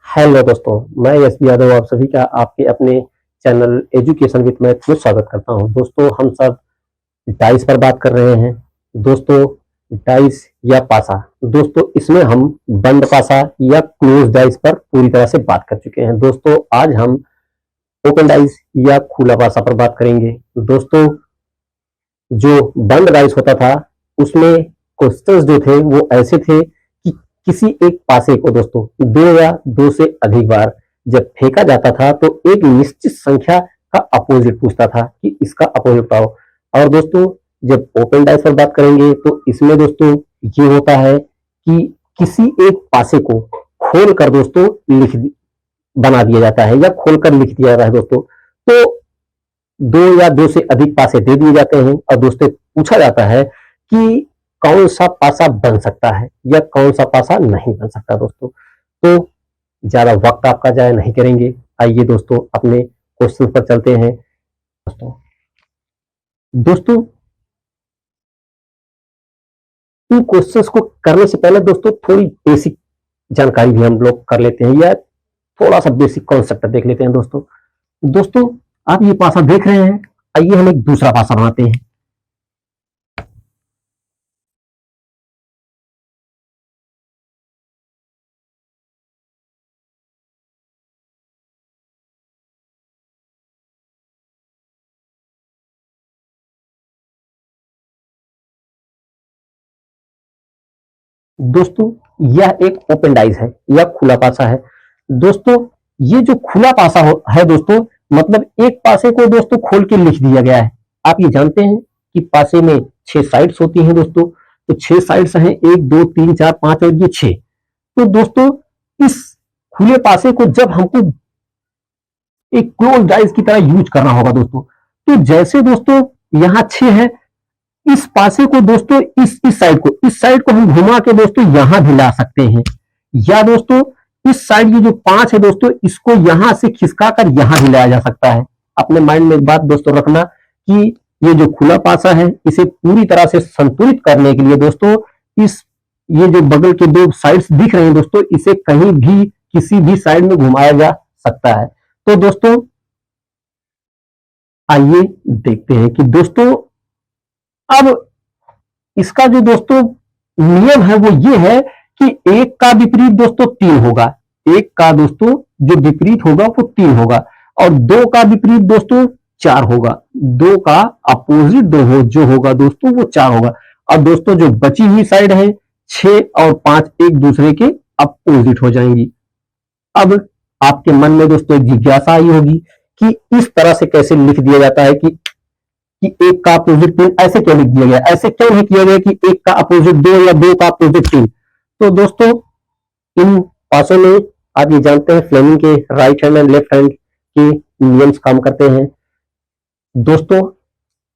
Hello दोस्तों, मैं SB Yadav आप सभी का आपके अपने चैनल एजुकेशन विद मैथ में स्वागत करता हूं। दोस्तों, हम सब डाइस पर बात कर रहे हैं। दोस्तों, डाइस या पासा, दोस्तों इसमें हम बंद पासा या क्लोज डाइस पर पूरी तरह से बात कर चुके हैं। दोस्तों, आज हम ओपन डाइस या खुला पासा पर बात करेंगे। दोस्तों, जो बंद डाइस होता था उसमें क्वेश्चंस जो थे वो ऐसे थे कि किसी एक पासे को दोस्तों दो या दो से अधिक बार जब फेंका जाता था तो एक निश्चित संख्या का अपोजिट पूछता था कि इसका अपोजिट बताओ। और दोस्तों, जब ओपन डाइस पर बात करेंगे तो इसमें दोस्तों ये होता है कि किसी एक पासे को खोल कर दोस्तों लिख बना दिया जाता है या खोलकर लिख दिया जाता है दोस्तों। तो दो या दो से अधिक पासे दे दिए जाते हैं और दोस्तों पूछा जाता है कि कौन सा पासा बन सकता है या कौन सा पासा नहीं बन सकता दोस्तों। तो ज्यादा वक्त आपका जाया नहीं करेंगे, आइए दोस्तों अपने क्वेश्चन पर चलते हैं। दोस्तों इन क्वेश्चंस को करने से पहले दोस्तों थोड़ी बेसिक जानकारी भी हम लोग कर लेते हैं या थोड़ा सा बेसिक कॉन्सेप्ट देख लेते हैं दोस्तों। दोस्तों, आप ये पासा देख रहे हैं, आइए हम एक दूसरा पासा बनाते हैं। दोस्तों, यह एक ओपन डाइस है या खुला पासा है। दोस्तों, ये जो खुला पासा है दोस्तों, मतलब एक पासे को दोस्तों खोल के लिख दिया गया है। आप ये जानते हैं कि पासे में 6 साइड्स होती हैं दोस्तों। तो 6 साइड्स हैं, 1 2 3 4 5 और ये 6। तो दोस्तों इस खुले पासे को जब हमको एक क्लोज डाइस की तरह यूज करना होगा दोस्तों, तो जैसे दोस्तों यहाँ 6 है, इस पासे को दोस्तों इस साइड को हम घुमा के दोस्तों यहां भी ला सकते हैं, या दोस्तों इस साइड ये जो 5 है दोस्तों इसको यहां से खिसका कर यहां भी लाया जा सकता है। अपने माइंड में एक बात दोस्तों रखना कि ये जो खुला पासा है इसे पूरी तरह से संतुलित करने के लिए दोस्तों इस ये जो बगल के दो साइड्स दिख रहे हैं दोस्तों, इसे कहीं भी किसी भी साइड में घुमाया जा सकता है। तो दोस्तों आइए देखते हैं कि दोस्तों अब इसका जो दोस्तों नियम है वो ये है कि एक का विपरीत दोस्तों 3 होगा। एक का दोस्तों जो विपरीत होगा वो 3 होगा और दो का विपरीत दोस्तों 4 होगा। दो का अपोजिट जो होगा दोस्तों वो 4 होगा। और दोस्तों जो बची हुई साइड है 6 और 5 एक दूसरे के अपोजिट हो जाएंगी। अब आपके मन में दोस्तों एक जिज्ञासा आई होगी कि इस तरह से कैसे लिख दिया जाता है कि एक का अपोजिट 3 ऐसे क्यों लिख दिया गया, ऐसे क्यों नहीं किया गया कि एक का अपोजिट 2 या 2 का अपोजिट 3। तो दोस्तों इन पासों में आप ये जानते हैं फ्लेमिंग के right hand and left hand के नियम्स काम करते हैं। दोस्तों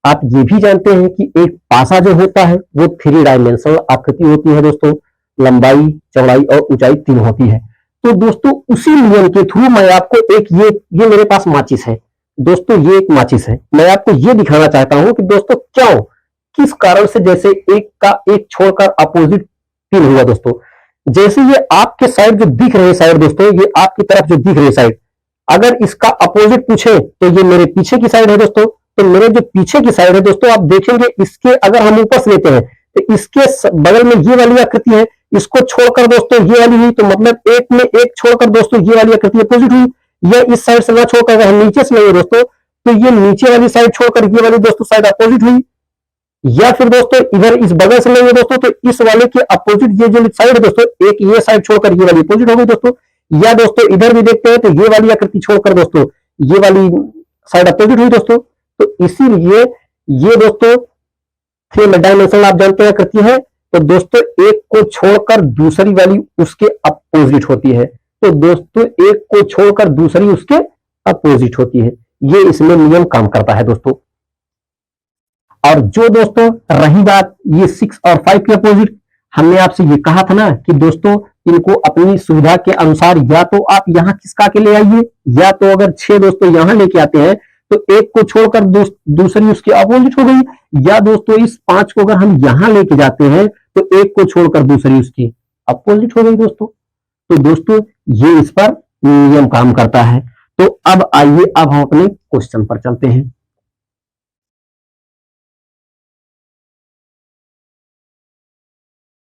आप ये भी जानते हैं कि एक पासा जो होता है वो 3 डायमेंशनल आकृति होती है दोस्तों, लंबाई चौड़ाई और ऊंचाई 3 होती है। तो दोस्तों उसी नियम के थ्रू मैं आपको एक ये मेरे पास माचिस है दोस्तों, ये एक माचिस है। मैं आपको ये दिखाना चाहता हूं कि दोस्तों क्यों किस कारण से जैसे एक का एक छोड़कर अपोजिट 3 हुआ दोस्तों। जैसे ये आपके साइड जो दिख रहे साइड दोस्तों, ये आपकी तरफ जो दिख रहे साइड, अगर इसका अपोजिट पूछे तो ये मेरे पीछे की साइड है दोस्तों। तो मेरे जो पीछे की साइड है दोस्तों आप देखेंगे इसके अगर हम ऊपर से लेते हैं तो इसके बगल में ये वाली आकृति है, इसको छोड़कर दोस्तों ये वाली हुई। तो मतलब एक में एक छोड़कर दोस्तों ये वाली आकृति अपोजिट हुई। या इस साइड से ना छोड़कर अगर हम नीचे से लेंगे दोस्तों तो ये नीचे वाली साइड छोड़कर ये वाली दोस्तों साइड अपोजिट हुई। या फिर दोस्तों इधर इस बगल से लेंगे दोस्तों तो इस वाले के अपोजिट ये जो साइड है दोस्तों, एक ये साइड छोड़कर ये वाली अपोजिट हो गई दोस्तों। या दोस्तों इधर भी देखते हैं तो ये वाली आकृति छोड़कर दोस्तों ये वाली साइड अपोजिट हुई दोस्तों। तो इसीलिए ये दोस्तों 3 डायमेंशनल आप जानते हैं आकृति है। तो दोस्तों एक को छोड़कर दूसरी वाली उसके अपोजिट होती है। तो दोस्तों एक को छोड़कर दूसरी उसके अपोजिट होती है। ये इसमें नियम काम करता है दोस्तों। और जो दोस्तों रही बात ये 6 और 5 के अपोजिट, हमने आपसे ये कहा था ना कि दोस्तों इनको अपनी सुविधा के अनुसार या तो आप यहां खिसका के ले आइए, या तो अगर 6 दोस्तों यहां लेके आते हैं तो एक को छोड़कर दूसरी उसकी अपोजिट हो गई। या दोस्तों इस 5 को अगर हम यहां लेके जाते हैं तो एक को छोड़कर दूसरी उसकी अपोजिट हो गई दोस्तों। तो दोस्तों ये इस पर नियम काम करता है। तो अब आइए, अब हम अपने क्वेश्चन पर चलते हैं।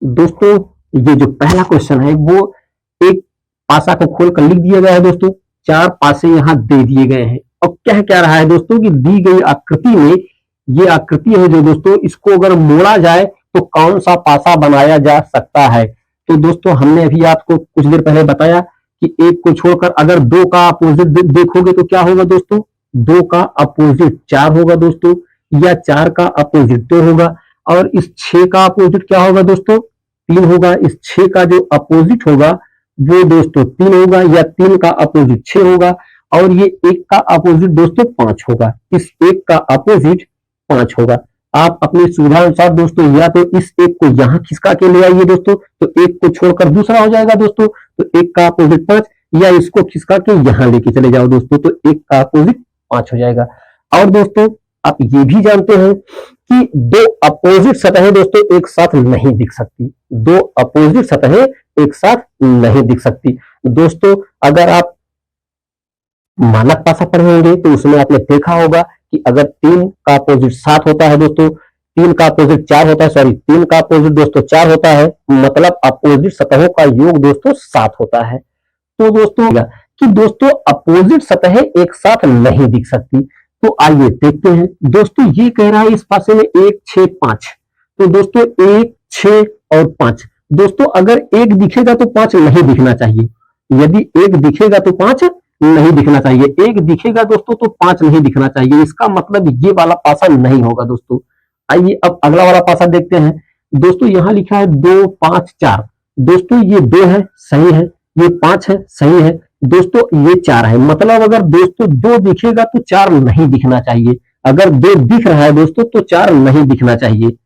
दोस्तों ये जो पहला क्वेश्चन है वो एक पासा को खोलकर लिख दिया गया है दोस्तों, 4 पासे यहां दे दिए गए हैं। अब कह क्या रहा है दोस्तों कि दी गई आकृति में, ये आकृति है जो दोस्तों, इसको अगर मोड़ा जाए तो कौन सा पासा बनाया जा सकता है। तो दोस्तों हमने अभी आपको कुछ देर पहले बताया कि एक को छोड़कर अगर 2 का अपोजिट देखोगे तो क्या होगा दोस्तों, 2 का अपोजिट 4 होगा दोस्तों, या 4 का अपोजिट 2 होगा, और इस 6 का अपोजिट क्या होगा दोस्तों, 3 होगा। इस 6 का जो अपोजिट होगा वो दोस्तों 3 होगा, या 3 का अपोजिट 6 होगा, और ये 1 का अपोजिट दोस्तों 5 होगा। इस 1 का अपोजिट 5 होगा। आप अपनी सुविधा अनुसार दोस्तों या तो इस 1 को यहां खिसका के ले आइए दोस्तों, तो 1 को छोड़कर दूसरा हो जाएगा दोस्तों, तो 1 का अपोजिट 5, या इसको खिसका के यहां लेके चले जाओ दोस्तों, तो 1 का अपोजिट 5 हो जाएगा। और दोस्तों आप ये भी जानते हैं कि 2 अपोजिट सतहें दोस्तों एक साथ नहीं दिख सकती, 2 अपोजिट सतहें एक साथ नहीं दिख सकती। दोस्तों अगर आप मानक पासा पढ़े होंगे तो उसमें आपने देखा होगा कि अगर 3 का अपोजिट 7 होता है दोस्तों, 3 का अपोजिट 4 होता है, सॉरी 3 का अपोजिट दोस्तों 4 होता है, मतलब अपोजिट सतहों का योग दोस्तों 7 होता है। तो दोस्तों कि दोस्तों अपोजिट सतहें एक साथ नहीं दिख सकती। तो आइए देखते हैं दोस्तों, ये कह रहा है इस पासे में 1 6 5, तो दोस्तों 1 6 और 5, दोस्तों अगर 1 दिखेगा तो 5 नहीं दिखना चाहिए, यदि 1 दिखेगा तो 5 नहीं दिखना चाहिए, 1 दिखेगा दोस्तों तो 5 नहीं दिखना चाहिए, इसका मतलब ये वाला पासा नहीं होगा दोस्तों। आइए अब अगला वाला पासा देखते हैं। दोस्तों यहां लिखा है 2 5 4, दोस्तों ये 2 है सही है, ये 5 है सही है, दोस्तों ये 4 है, मतलब अगर दोस्तों 2 दिखेगा तो 4 नहीं दिखना चाहिए, अगर 2 दिख रहा है दोस्तों तो 4 नहीं दिखना चाहिए।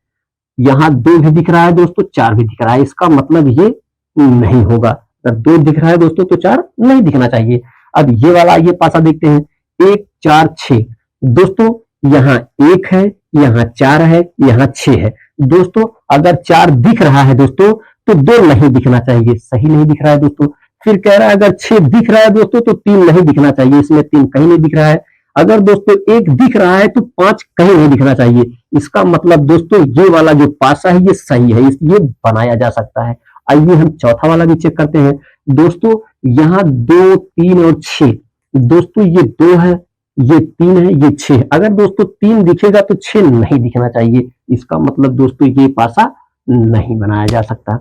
यहां 2 भी दिख रहा है दोस्तों, 4 भी दिख रहा है, इसका मतलब ये नहीं होगा। अगर 2 दिख रहा है दोस्तों तो 4 नहीं दिखना चाहिए। अब ये वाला ये पासा देखते हैं, 1 4 6, दोस्तों यहाँ 1 है, यहाँ 4 है, यहाँ 6 है, दोस्तों अगर 4 दिख रहा है दोस्तों तो 2 नहीं दिखना चाहिए, सही नहीं दिख रहा है दोस्तों। फिर कह रहा है अगर 6 दिख रहा है दोस्तों तो 3 नहीं दिखना चाहिए, इसमें 3 कहीं नहीं दिख रहा है। अगर दोस्तों 1 दिख रहा है तो 5 कहीं नहीं दिखना चाहिए, इसका मतलब दोस्तों ये वाला जो पासा है ये सही है, ये बनाया जा सकता है। आइए हम चौथा वाला भी चेक करते हैं। दोस्तों यहाँ 2 3 और 6, दोस्तों ये 2 है, ये 3 है, ये 6, अगर दोस्तों 3 दिखेगा तो 6 नहीं दिखना चाहिए, इसका मतलब दोस्तों ये पासा नहीं बनाया जा सकता।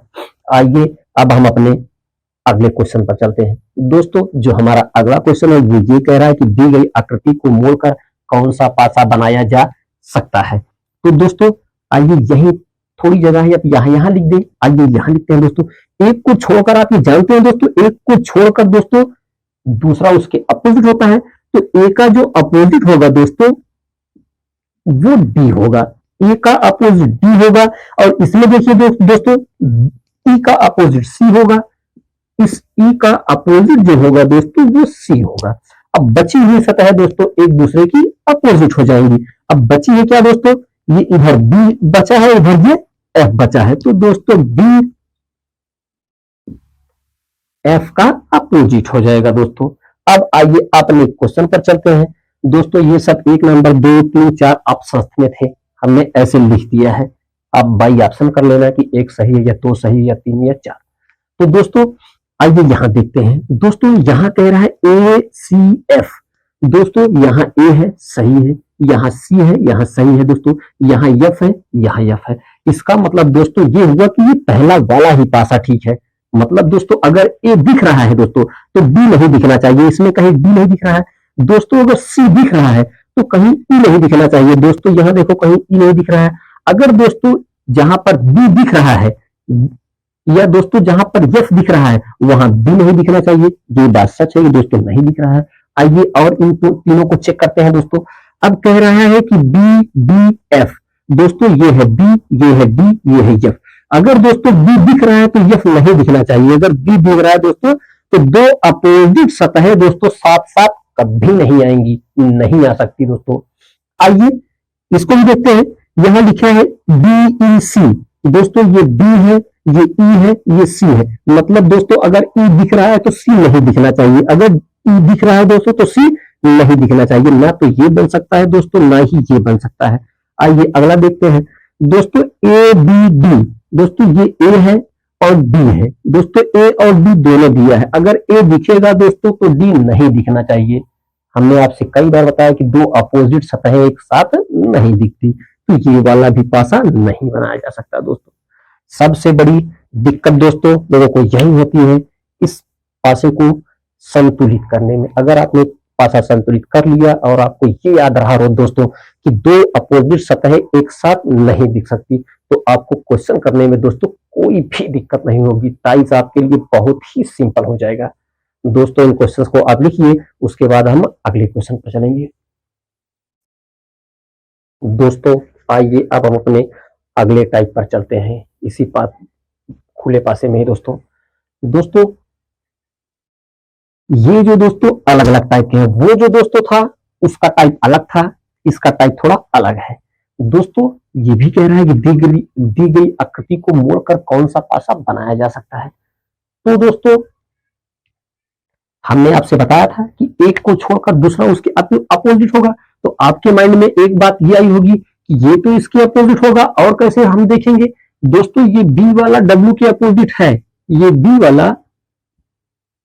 आइए अब हम अपने अगले क्वेश्चन पर चलते हैं। दोस्तों जो हमारा अगला क्वेश्चन है वो ये कह रहा है कि दी गई आकृति को मोड़कर कौन सा पासा बनाया जा सकता है। तो दोस्तों आइए यही थोड़ी जगह है, आप यहाँ लिख दें, आइए यहाँ लिखते हैं दोस्तों। एक को छोड़कर आप ये जानते हैं दोस्तों, एक को छोड़कर दोस्तों दूसरा उसके अपोजिट होता है, तो ए का जो अपोजिट होगा दोस्तों वो डी होगा, ए का अपोजिट डी होगा, और इसमें देखिए दोस्तों ई का अपोजिट सी होगा, इस ई का अपोजिट जो होगा दोस्तों वो सी होगा। अब बची हुई सतह दोस्तों एक दूसरे की अपोजिट हो जाएंगी। अब बची है क्या दोस्तों, ये इधर बी बचा है, इधर ये एफ बचा है, तो दोस्तों बी एफ का अपोजिट हो जाएगा दोस्तों। अब आइए अपने क्वेश्चन पर चलते हैं। दोस्तों ये सब 1 नंबर 2 3 4 ऑप्शन में थे, हमने ऐसे लिख दिया है। अब बाई ऑप्शन कर लेना कि 1 सही है या 2 सही है या 3 या 4। तो दोस्तों आइए यहां देखते हैं। दोस्तों यहां कह रहा है ए सी एफ, दोस्तों यहाँ ए है सही है, यहाँ सी है, यहाँ सही है दोस्तों, यहाँ एफ है, यहाँ एफ है, इसका मतलब दोस्तों ये हुआ कि ये पहला वाला ही पासा ठीक है। मतलब दोस्तों अगर ए दिख रहा है दोस्तों तो बी नहीं दिखना चाहिए, इसमें कहीं बी नहीं दिख रहा है। दोस्तों अगर सी दिख रहा है तो कहीं ई नहीं दिखना चाहिए, दोस्तों यहाँ देखो कहीं ई नहीं दिख रहा है। अगर दोस्तों जहां पर बी दिख रहा है या दोस्तों जहां पर एफ दिख रहा है वहां बी नहीं दिखना चाहिए, ये बात सच है कि दोस्तों नहीं दिख रहा है। आइए और इन तीनों को चेक करते हैं दोस्तों। अब कह रहा है कि बी डी एफ, दोस्तों ये है बी, ये है डी, ये है एफ। अगर दोस्तों बी दिख रहा है तो एफ नहीं दिखना चाहिए, अगर बी दिख रहा है दोस्तों तो 2 अपोजिट सतहें दोस्तों साथ साथ कभी नहीं आएंगी, नहीं आ सकती दोस्तों। आइए इसको भी देखते हैं। यहां लिखा है बी ई सी, दोस्तों ये बी है, ये ई है, ये सी है। मतलब दोस्तों अगर ई दिख रहा है तो सी नहीं दिखना चाहिए, अगर ई दिख रहा है दोस्तों तो सी नहीं दिखना चाहिए। ना तो ये बन सकता है दोस्तों, ना ही ये बन सकता है। आइए अगला देखते हैं दोस्तों, ए बी डी। दोस्तों ये ए है और डी है। दोस्तों ए और डी दोनों दिया है, अगर ए दिखेगा दोस्तों तो डी नहीं दिखना चाहिए। हमने आपसे कई बार बताया कि दो अपोजिट सतहें एक साथ नहीं दिखती, तो ये वाला भी पासा नहीं बनाया जा सकता दोस्तों। सबसे बड़ी दिक्कत दोस्तों लोगों को यही होती है इस पासे को संतुलित करने में। अगर आपने पासा संतुलित कर लिया और आपको ये याद रहा हो दोस्तों कि दो अपोजिट सतहें एक साथ नहीं दिख सकती, तो आपको क्वेश्चन करने में दोस्तों कोई भी दिक्कत नहीं होगी। टाइज आपके लिए बहुत ही सिंपल हो जाएगा दोस्तों। इन क्वेश्चंस को आप लिखिए, उसके बाद हम अगले क्वेश्चन पर चलेंगे दोस्तों। आइए अब हम अपने अगले टाइप पर चलते हैं, इसी पास खुले पासे में ही दोस्तों। दोस्तों ये जो दोस्तों अलग अलग टाइप के हैं, वो जो दोस्तों था उसका टाइप अलग था, इसका टाइप थोड़ा अलग है दोस्तों। ये भी कह रहा है कि दी गई आकृति को मोड़कर कौन सा पासा बनाया जा सकता है। तो दोस्तों हमने आपसे बताया था कि एक को छोड़कर दूसरा उसके अपोजिट होगा, तो आपके माइंड में एक बात ये आई होगी कि ये तो इसके अपोजिट होगा, और कैसे हम देखेंगे दोस्तों। ये बी वाला डब्ल्यू के अपोजिट है, ये बी वाला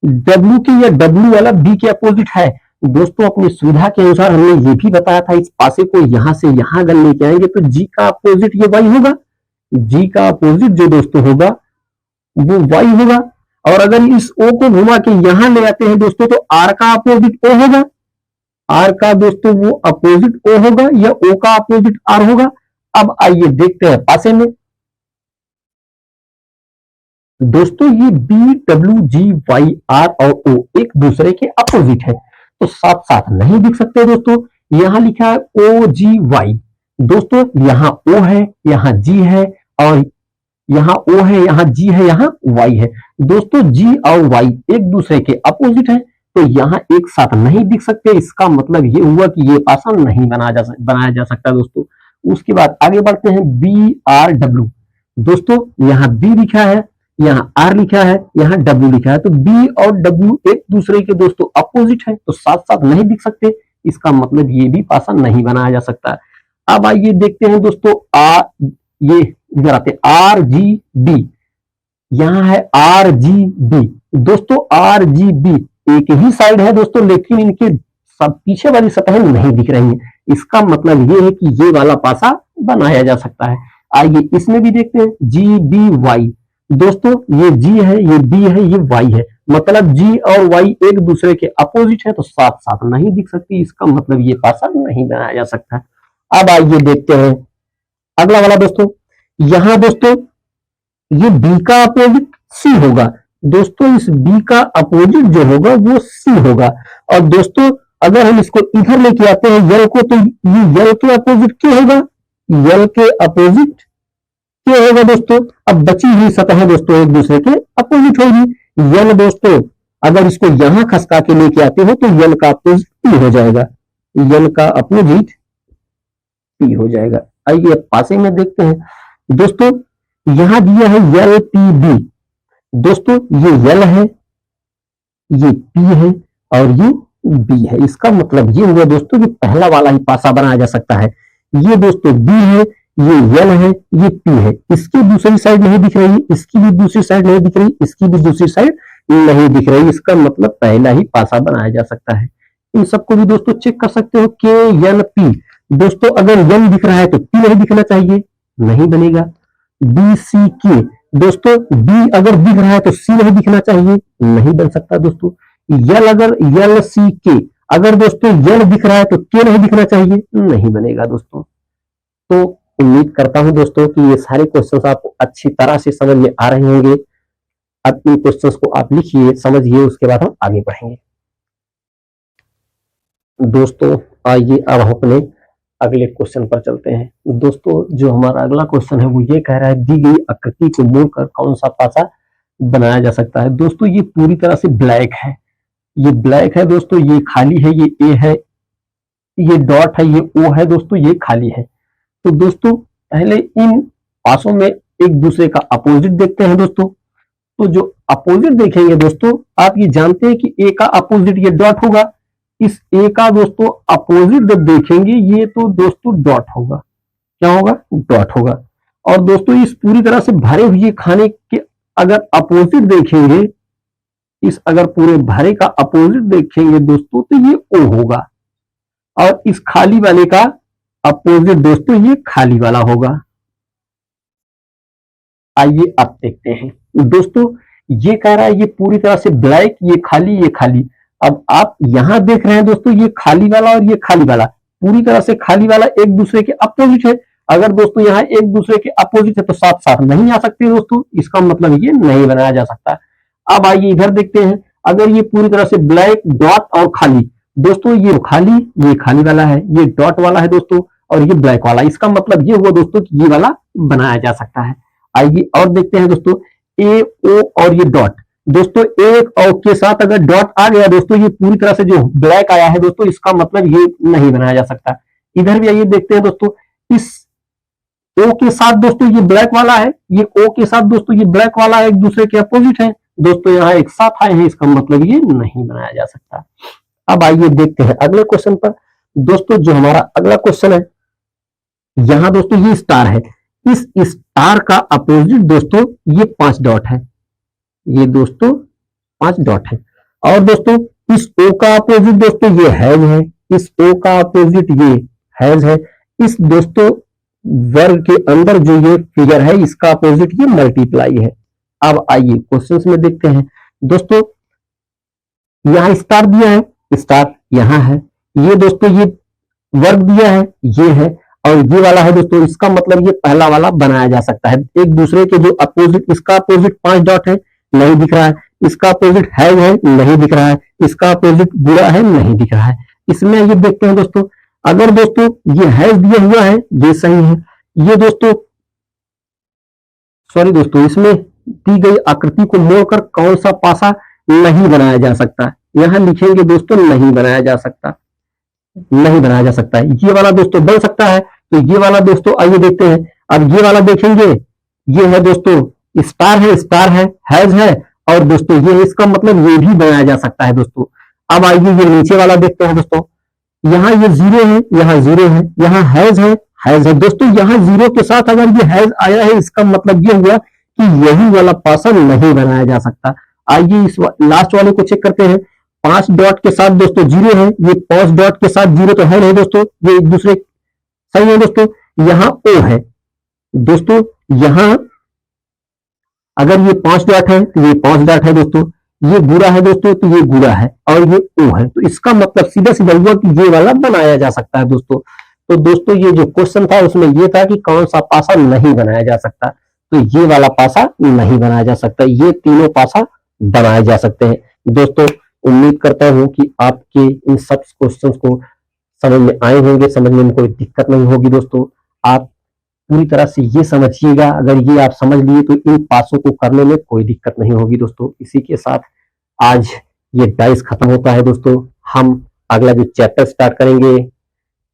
डब्ल्यू के या डब्ल्यू वाला बी के अपोजिट है दोस्तों। अपनी सुविधा के अनुसार हमने ये भी बताया था इस पासे को यहां से यहां अगर लेके आएंगे तो जी का अपोजिट ये वाई होगा, जी का अपोजिट जो दोस्तों होगा वो वाई होगा। और अगर इस ओ को घुमा के यहां ले आते हैं दोस्तों तो आर का अपोजिट ओ होगा, आर का दोस्तों वो अपोजिट ओ होगा या ओ का अपोजिट आर होगा। अब आइए देखते हैं पासे में दोस्तों, ये B W G Y R और ओ एक दूसरे के अपोजिट है, तो साथ साथ नहीं दिख सकते दोस्तों। यहां लिखा है ओ जी वाई, दोस्तों यहां ओ है, यहां जी है, और यहां ओ है, यहां जी है, यहां वाई है। दोस्तों जी और वाई एक दूसरे के अपोजिट है, तो यहां एक साथ नहीं दिख सकते। इसका मतलब ये हुआ कि ये पासा नहीं बनाया जा सकता दोस्तों। उसके बाद आगे बढ़ते हैं बी आर डब्ल्यू। दोस्तों यहां बी लिखा है, यहाँ आर लिखा है, यहाँ डब्ल्यू लिखा है, तो बी और डब्ल्यू एक दूसरे के दोस्तों अपोजिट है, तो साथ साथ नहीं दिख सकते। इसका मतलब ये भी पासा नहीं बनाया जा सकता। अब आइए देखते हैं दोस्तों, ये इधर आते आर जी बी, यहाँ है आर जी बी। दोस्तों आर जी बी एक ही साइड है दोस्तों, लेकिन इनके सब पीछे वाली सतहें नहीं दिख रही है। इसका मतलब ये है कि ये वाला पासा बनाया जा सकता है। आइए इसमें भी देखते हैं जी बी वाई। दोस्तों ये जी है, ये बी है, ये वाई है, मतलब जी और वाई एक दूसरे के अपोजिट है, तो साथ साथ नहीं दिख सकती। इसका मतलब ये पासा नहीं बनाया जा सकता। अब आइए देखते हैं अगला वाला दोस्तों। यहां दोस्तों ये बी का अपोजिट सी होगा दोस्तों, इस बी का अपोजिट जो होगा वो सी होगा। और दोस्तों अगर हम इसको इधर लेके आते हैं यल को, तो ये यल के अपोजिट क्या होगा, यल के अपोजिट क्या होगा दोस्तों। अब बची हुई सतह दोस्तों एक दूसरे के अपोजिट होगी। यल दोस्तों अगर इसको यहां खसका के लेके आते हो तो यल का अपोजिट पी हो जाएगा, यल का अपोजिट पी हो जाएगा। आइए पासे में देखते हैं दोस्तों, यहां दिया है यल पी बी। दोस्तों ये यल है, ये पी है और ये बी है। इसका मतलब ये हुआ दोस्तों कि पहला वाला ही पासा बनाया जा सकता है। ये दोस्तों बी है, ये यल है, ये पी है। इसकी दूसरी साइड नहीं दिख रही, इसकी भी दूसरी साइड नहीं दिख रही, इसकी भी दूसरी साइड नहीं दिख रही। इसका मतलब पहला ही पासा बनाया जा सकता है। इन सबको भी दोस्तों चेक कर सकते हो, के एन पी। दोस्तों अगर एन दिख रहा है तो पी नहीं दिखना चाहिए, नहीं बनेगा। बी सी के, दोस्तों बी अगर दिख रहा है तो सी नहीं दिखना चाहिए, नहीं बन सकता दोस्तों। यल अगर यल सी के, अगर दोस्तों यल दिख रहा है तो के नहीं दिखना चाहिए, नहीं बनेगा दोस्तों। तो उम्मीद करता हूं दोस्तों कि ये सारे क्वेश्चंस आपको अच्छी तरह से समझ में आ रहे होंगे। अब इन क्वेश्चंस को आप लिखिए, समझिए, उसके बाद हम आगे बढ़ेंगे। दोस्तों आइए अब हम अपने अगले क्वेश्चन पर चलते हैं। दोस्तों जो हमारा अगला क्वेश्चन है वो ये कह रहा है दी गई आकृति को मोड़कर कौन सा पासा बनाया जा सकता है। दोस्तों ये पूरी तरह से ब्लैक है, ये ब्लैक है दोस्तों, ये खाली है, ये ए है, ये डॉट है, ये ओ है दोस्तों, ये खाली है। तो दोस्तों पहले इन पासों में एक दूसरे का अपोजिट देखते हैं दोस्तों। तो जो अपोजिट देखेंगे दोस्तों, आप ये जानते हैं कि ए का अपोजिट ये डॉट होगा। इस ए का दोस्तों अपोजिट जब देखेंगे ये तो दोस्तों डॉट होगा। क्या होगा? डॉट होगा। और दोस्तों इस पूरी तरह से भरे हुए खाने के अगर अपोजिट देखेंगे, इस अगर पूरे भरे का अपोजिट देखेंगे दोस्तों तो ये ओ होगा। और इस खाली वाले का अपोजिट दोस्तों ये खाली वाला होगा। आइए अब देखते हैं दोस्तों, ये कह रहा है ये पूरी तरह से ब्लैक, ये खाली, ये खाली। अब आप यहां देख रहे हैं दोस्तों ये खाली वाला और ये खाली वाला, पूरी तरह से खाली वाला एक दूसरे के अपोजिट है। अगर दोस्तों यहाँ एक दूसरे के अपोजिट है तो साथ साथ नहीं आ सकते दोस्तों, इसका मतलब ये नहीं बनाया जा सकता। अब आइए इधर देखते हैं, अगर ये पूरी तरह से ब्लैक, डॉट और खाली, दोस्तों ये खाली वाला है, ये डॉट वाला है दोस्तों, और ये ब्लैक वाला, इसका मतलब ये हुआ दोस्तों कि ये वाला बनाया जा सकता है। आइए और देखते हैं दोस्तों, ए, ओ और ये डॉट, दोस्तों एक और के साथ अगर डॉट आ गया दोस्तों, ये पूरी तरह से जो ब्लैक आया है दोस्तों, इसका मतलब ये नहीं बनाया जा सकता। इधर भी आइए देखते हैं दोस्तों, इस ओ के साथ दोस्तों ये ब्लैक वाला है, ये ओ के साथ दोस्तों ये ब्लैक वाला है, एक दूसरे के अपोजिट है दोस्तों, यहाँ एक साथ आए हैं, इसका मतलब ये नहीं बनाया जा सकता। अब आइए देखते हैं अगले क्वेश्चन पर दोस्तों। जो हमारा अगला क्वेश्चन है, यहां दोस्तों ये स्टार है, इस स्टार का अपोजिट दोस्तों ये 5 डॉट है, ये दोस्तों 5 डॉट है। और दोस्तों इस ओ का अपोजिट दोस्तों ये हैज है, इस ओ का अपोजिट ये हैज है। इस दोस्तों वर्ग के अंदर जो ये फिगर है इसका अपोजिट ये मल्टीप्लाई है। अब आइए क्वेश्चंस में देखते हैं दोस्तों, यहां स्टार दिया है, स्टार यहां है, ये दोस्तों ये वर्ग दिया है, ये है, और ये वाला है दोस्तों, इसका मतलब ये पहला वाला बनाया जा सकता है। एक दूसरे के जो अपोजिट, इसका अपोजिट 5 डॉट है, नहीं दिख रहा है, इसका अपोजिट है नहीं दिख रहा है, इसका अपोजिट बुरा है, नहीं दिख रहा है। इसमें ये देखते हैं दोस्तों, अगर दोस्तों ये हैज दिया हुआ है, ये सही है, ये दोस्तों सॉरी दोस्तों, इसमें दी गई आकृति को मोड़कर कौन सा पासा नहीं बनाया जा सकता, यहां लिखेंगे दोस्तों नहीं बनाया जा सकता, नहीं बनाया जा सकता है। ये वाला दोस्तों बन सकता है, तो ये वाला दोस्तों आइए देखते हैं। अब ये वाला देखेंगे, ये है दोस्तों स्टार है, हैज है, और दोस्तों ये इसका मतलब ये भी बनाया जा सकता है दोस्तों। अब आइए ये नीचे वाला देखते हैं दोस्तों, यहाँ ये 0 है, यहाँ 0 है, यहाँ हैज है दोस्तों, यहाँ 0 के साथ अगर ये हैज आया है, इसका मतलब ये हुआ कि यही वाला पासा नहीं बनाया जा सकता। आइए इस लास्ट वाले को चेक करते हैं, 5 डॉट के साथ दोस्तों 0 है, ये 5 डॉट के साथ 0 तो है नहीं दोस्तों, ये एक दूसरे सही है दोस्तों। यहाँ ओ है दोस्तों, यहाँ अगर ये 5 डॉट है तो ये 5 डॉट है दोस्तों, ये बुरा है दोस्तों तो ये बुरा है, और ये ओ है, तो इसका मतलब सीधा सीधा हुआ कि ये वाला बनाया जा सकता है दोस्तों। तो दोस्तों ये जो क्वेश्चन था उसमें ये था कि कौन सा पासा नहीं बनाया जा सकता, तो ये वाला पासा नहीं बनाया जा सकता, ये तीनों पासा बनाए जा सकते हैं दोस्तों। उम्मीद करता हूं कि आपके इन सब क्वेश्चंस को समझ में आए होंगे, समझने में कोई दिक्कत नहीं होगी दोस्तों। आप पूरी तरह से ये समझिएगा, अगर ये आप समझ लिए तो इन पासों को करने में कोई दिक्कत नहीं होगी दोस्तों। इसी के साथ आज ये डाइस खत्म होता है दोस्तों। हम अगला जो चैप्टर स्टार्ट करेंगे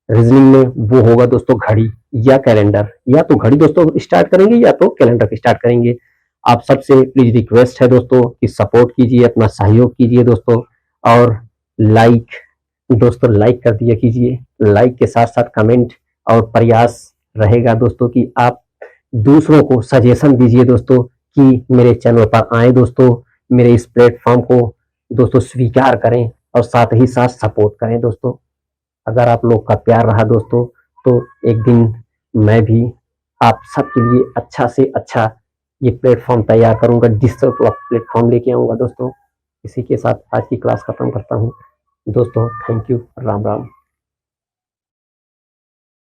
रीजनिंग में वो होगा दोस्तों घड़ी या कैलेंडर, या तो घड़ी दोस्तों स्टार्ट करेंगे या तो कैलेंडर स्टार्ट करेंगे। आप सबसे प्लीज रिक्वेस्ट है दोस्तों कि सपोर्ट कीजिए, अपना सहयोग कीजिए दोस्तों, और लाइक दोस्तों लाइक कर दिया कीजिए, लाइक के साथ साथ कमेंट, और प्रयास रहेगा दोस्तों कि आप दूसरों को सजेशन दीजिए दोस्तों कि मेरे चैनल पर आए दोस्तों, मेरे इस प्लेटफॉर्म को दोस्तों स्वीकार करें और साथ ही साथ सपोर्ट करें दोस्तों। अगर आप लोग का प्यार रहा दोस्तों तो एक दिन मैं भी आप सबके लिए अच्छा से अच्छा ये प्लेटफॉर्म तैयार करूंगा, डिजिटल प्लेटफॉर्म लेके आऊंगा दोस्तों। इसी के साथ आज की क्लास खत्म करता हूं दोस्तों। Thank you, Ram Ram.